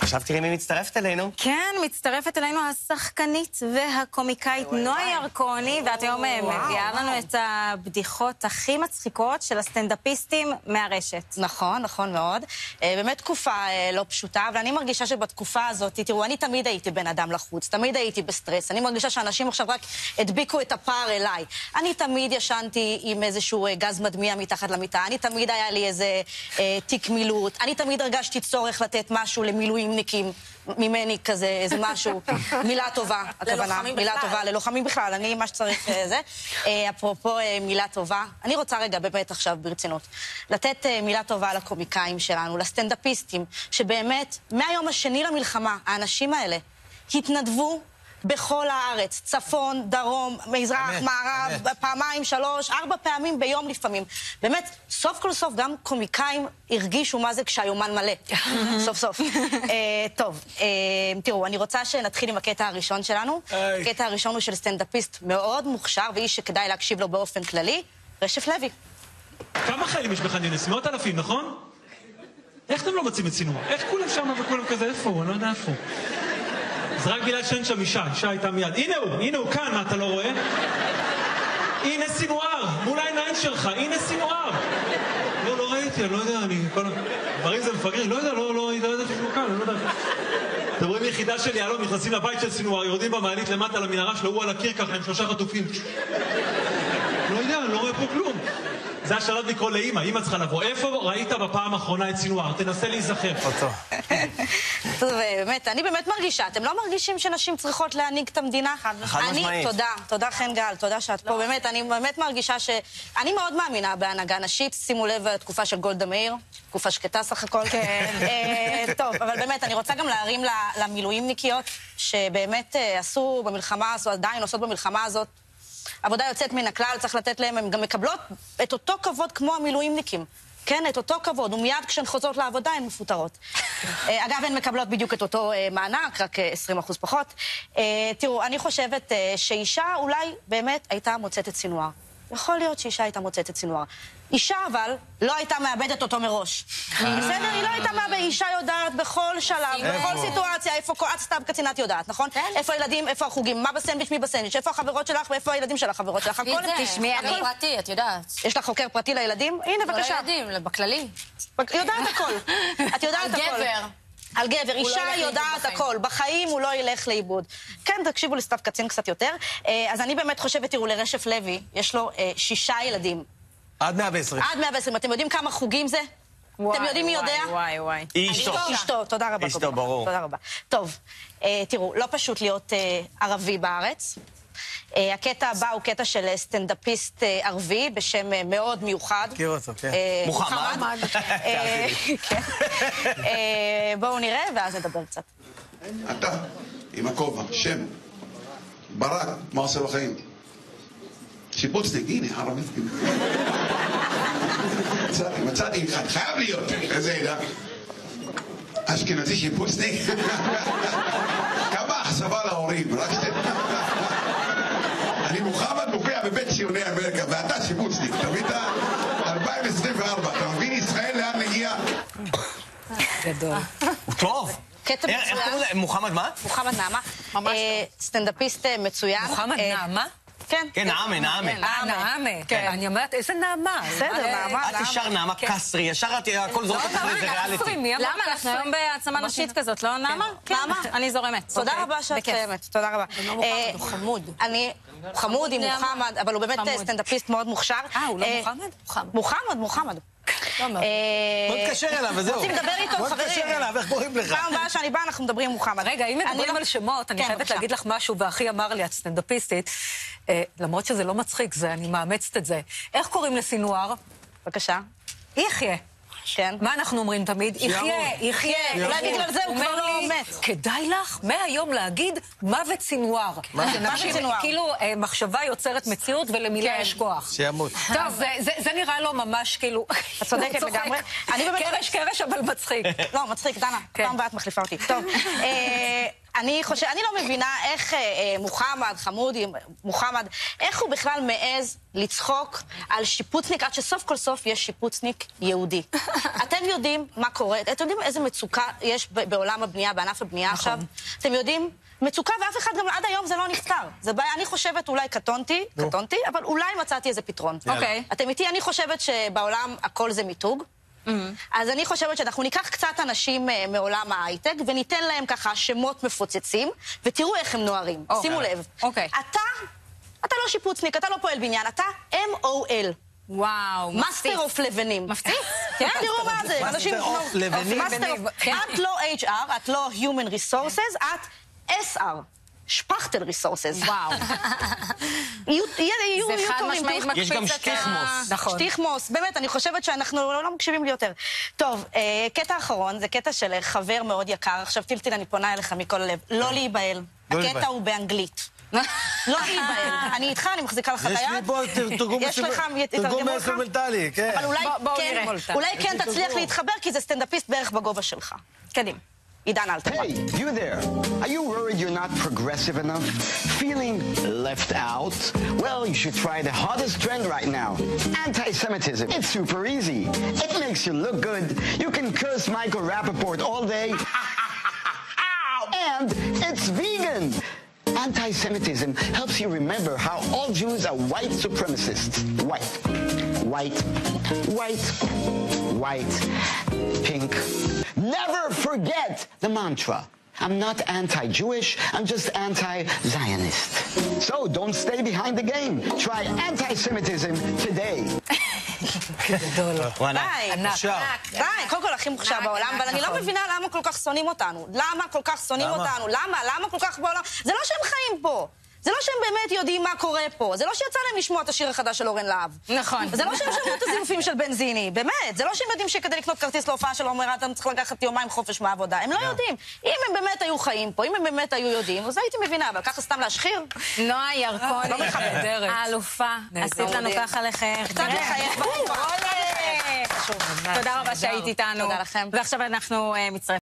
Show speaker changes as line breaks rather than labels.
עכשיו תראי מי מצטרפת אלינו.
כן, מצטרפת אלינו השחקנית והקומיקאית נועה ירקוני, ואת היום מביאה לנו את הבדיחות הכי מצחיקות של הסטנדאפיסטים מהרשת.
נכון, נכון מאוד. באמת תקופה לא פשוטה, אבל אני מרגישה שבתקופה הזאת, תראו, אני תמיד הייתי בן אדם לחוץ, תמיד הייתי בסטרס. אני מרגישה שאנשים עכשיו רק הדביקו את הפער אליי. אני תמיד ישנתי עם איזשהו גז מדמיע מתחת למיטה, אני תמיד היה לי איזה תיק מילוט, אני תמיד הרגשתי צורך לתת משהו למילואימניקים ממני כזה, איזה משהו, מילה טובה, הכוונה, מילה טובה, ללוחמים בכלל, אני מה שצריך זה. אפרופו מילה טובה, אני רוצה רגע באמת עכשיו ברצינות, לתת מילה טובה לקומיקאים שלנו, לסטנדאפיסטים, שבאמת מהיום השני למלחמה, האנשים האלה התנדבו בכל הארץ, צפון, דרום, מזרח, מערב, פעמיים, 3, 4 פעמים ביום לפעמים. באמת, סוף כל סוף גם קומיקאים הרגישו מה זה כשהיומן מלא. סוף סוף. טוב, תראו, אני רוצה שנתחיל עם הקטע הראשון שלנו. הקטע הראשון הוא של סטנדאפיסט מאוד מוכשר, ואיש שכדאי להקשיב לו באופן כללי, רשף לוי.
כמה חיילים יש בח'אן יונס? 100,000, נכון? איך אתם לא מוצאים את סינואר? איך כולם שם וכולם כזה? איפה הוא? אני לא יודע איפה הוא. זה רק בגלל שאין שם אישה הייתה מיד. הנה הוא כאן, מה אתה לא רואה? הנה סינואר, מול העיניים שלך, הנה סינואר. לא ראיתי, אני לא יודע, דברים זה מפגרים, לא יודע שהוא כאן, אני לא יודע. אתם רואים יחידה של יעלון, נכנסים לבית של סינואר, יורדים במעלית למטה למנהרה שלו, הוא על הקיר ככה עם 3 חטופים. לא יודע, אני לא רואה פה כלום. זה השלב לקרוא לאמא, אמא צריכה לבוא. איפה ראית בפעם האחרונה את סינואר? תנסה להיזכר.
טוב, באמת, אני באמת מרגישה. אתם לא מרגישים שנשים צריכות להנהיג את המדינה?
חד משמעית.
תודה חן גל, תודה שאת פה. באמת, אני באמת מרגישה אני מאוד מאמינה בהנהגה נשית. שימו לב לתקופה של גולדה מאיר, תקופה שקטה סך הכל. טוב, אבל באמת, אני רוצה גם להרים למילואימניקיות, שבאמת עשו במלחמה הזו, עדיין עושות במלחמה הזאת, עבודה יוצאת מן הכלל, צריך לתת להם, הן גם מקבלות את אותו כבוד כמו המילואימניקים. כן, את אותו כבוד, ומיד כשהן חוזרות לעבודה הן מפוטרות. אגב, הן מקבלות בדיוק את אותו מענק, רק 20% פחות. תראו, אני חושבת שאישה אולי באמת הייתה מוצאת את סינואר. יכול להיות שאישה הייתה מוצאת את סינואר. אישה אבל לא הייתה מאבדת אותו מראש. בסדר? היא לא הייתה מאבדת, אישה יודעת בכל שלב, בכל סיטואציה, איפה את סתם קצינת יודעת, נכון? איפה הילדים, איפה החוגים, מה בסנדוויץ', מי בסנדוויץ', איפה החברות שלך ואיפה הילדים של החברות שלך.
תשמעי, אני פרטי, את יודעת.
יש לך חוקר פרטי לילדים? הנה, בבקשה.
לא ילדים, בכללי.
יודעת הכל. את יודעת הכל.
על גבר.
על גבר, אישה יודעת הכל, בחיים הוא לא ילך לאיבוד. כן, תקשיבו לסתיו קצין קצת יותר. אז אני באמת חושבת, תראו, לרשף לוי, יש לו 6 ילדים.
עד 120.
עד 120. אתם יודעים כמה חוגים זה? אתם יודעים מי יודע?
וואי.
אשתו, תודה רבה.
אשתו, ברור.
תודה רבה. טוב, תראו, לא פשוט להיות ערבי בארץ. הקטע הבא הוא קטע של סטנדאפיסט ערבי בשם מאוד מיוחד.
מכיר אותו, כן. מוחמד.
בואו נראה ואז נדבר קצת.
אתה, עם הכובע, שם, ברק, מה עושה בחיים? שיפוצניק, הנה, ערבי. מצאתי אחד, חייב להיות. איזה עדה? אשכנזי שיפוצניק? כמה אכזבה להורים, רק אני מוחמד מופיע בבית ציוני אמריקה, ואתה שיפוצניק, אתה מבין? 2024, אתה מבין ישראל לאן נגיע?
גדול.
הוא טוב.
קטע מצוין.
איך קוראים לזה? מוחמד מה?
מוחמד נעמה. סטנדאפיסט מצוין.
מוחמד נעמה?
כן.
כן, נעמה.
נעמה. אני אומרת, איזה נעמה?
בסדר, נעמה.
את ישר נעמה קסרי, ישר הכל זורק אותך לאיזה ריאליטי.
למה? אנחנו היום בהעצמה נשית כזאת, לא נעמה? נעמה? אני זורמת.
תודה רבה שאת קיימת, תודה רבה.
הוא חמוד.
הוא חמוד עם מוחמד, אבל הוא באמת סטנדאפיסט מאוד מוכשר.
הוא לא מוחמד?
מוחמד.
בוא נתקשר אליו וזהו.
רוצים לדבר איתו, חברים?
בוא נתקשר אליו, איך קוראים לך?
פעם הבאה שאני באה אנחנו מדברים עם מוחמד.
רגע, אם מדברים על שמות, אני חייבת להגיד לך משהו, ואחי אמר לי, את סטנדאפיסטית, למרות שזה לא מצחיק, אני מאמצת את זה. איך קוראים לסינואר?
בבקשה.
יחיה.
כן.
מה אנחנו אומרים תמיד? יחיה.
אולי בגלל זה הוא כבר לא מת.
כדאי לך מהיום להגיד מוות סינואר. כאילו מחשבה יוצרת מציאות ולמילה יש כוח.
שימות.
טוב, זה נראה לו ממש כאילו...
את צודקת לגמרי.
קרש אבל מצחיק.
לא, מצחיק, דנה. פעם הבאה את מחליפה אותי. טוב. אני לא מבינה איך מוחמד, איך הוא בכלל מעז לצחוק על שיפוצניק, עד שסוף כל סוף יש שיפוצניק יהודי. אתם יודעים מה קורה? אתם יודעים איזה מצוקה יש בעולם הבנייה, בענף הבנייה עכשיו? אתם יודעים? מצוקה, ואף אחד גם עד היום זה לא נפתר. זה בעיה, אני חושבת, אולי קטונתי, אבל אולי מצאתי איזה פתרון.
אוקיי.
אתם איתי, אני חושבת שבעולם הכל זה מיתוג. אז אני חושבת שאנחנו ניקח קצת אנשים מעולם ההייטק, וניתן להם ככה שמות מפוצצים, ותראו איך הם נוערים. שימו לב. אתה לא שיפוצניק, אתה לא פועל בניין, אתה MOL.
וואו, מפציץ.
מאסטר אוף לבנים.
מפציץ?
כן, תראו מה זה.
מאסטר אוף לבנים?
את לא HR, את לא Human Resources, את SR. שפכטל ריסורסס.
וואו.
יהיו
זה חד
טובים.
משמעית מקפיץ.
יש גם שטיחמוס.
נכון.
שטיחמוס, באמת, אני חושבת שאנחנו לא מקשיבים לי יותר. טוב, קטע אחרון, זה קטע של חבר מאוד יקר. עכשיו טילטין, אני פונה אליך מכל הלב. לא להיבהל. הקטע הוא באנגלית. לא להיבהל. אני איתך, אני מחזיקה לך את היד.
יש לי פה תרגום אינסטרומנטלי, כן.
אבל אולי כן תצליח
תרגמו.
להתחבר, כי זה סטנדאפיסט בערך בגובה שלך. קדימה. עידן אלתרמן.
Hey, you there. Are you worried you're not progressive enough? Feeling left out? Well, you should try the hottest trend right now. Anti-Semitism. It's super easy. It makes you look good. You can curse Michael Rappaport all day. And it's vegan. Anti-Semitism helps you remember how all Jews are white supremacists. White, white, white, white, pink. Never forget the mantra. I'm not anti-Jewish, I'm just anti-Zionist. So don't stay behind the game. Try anti-Semitism today.
די, קודם כל הכי מוכשר בעולם, אבל אני לא מבינה למה כל כך שונאים אותנו. למה כל כך שונאים אותנו? למה כל כך בעולם? זה לא שהם חיים פה. זה לא שהם באמת יודעים מה קורה פה. זה לא שיצא להם לשמוע את השיר החדש של אורן להב.
נכון.
זה לא שהם שמעו את הזיופים של בנזיני. באמת. זה לא שהם יודעים שכדי לקנות כרטיס להופעה של עומר אדם צריך לקחת יומיים חופש מהעבודה. הם לא יודעים. אם הם באמת היו חיים פה, אם הם באמת היו יודעים, אז הייתי מבינה, אבל ככה סתם להשחיר.
נועה ירקוני,
לא מכבדת.
האלופה. עשית לנו ככה לחייך.
קצת לחייך.
תודה רבה שהיית איתנו.
תודה לכם.
ועכשיו אנחנו מצטרפים.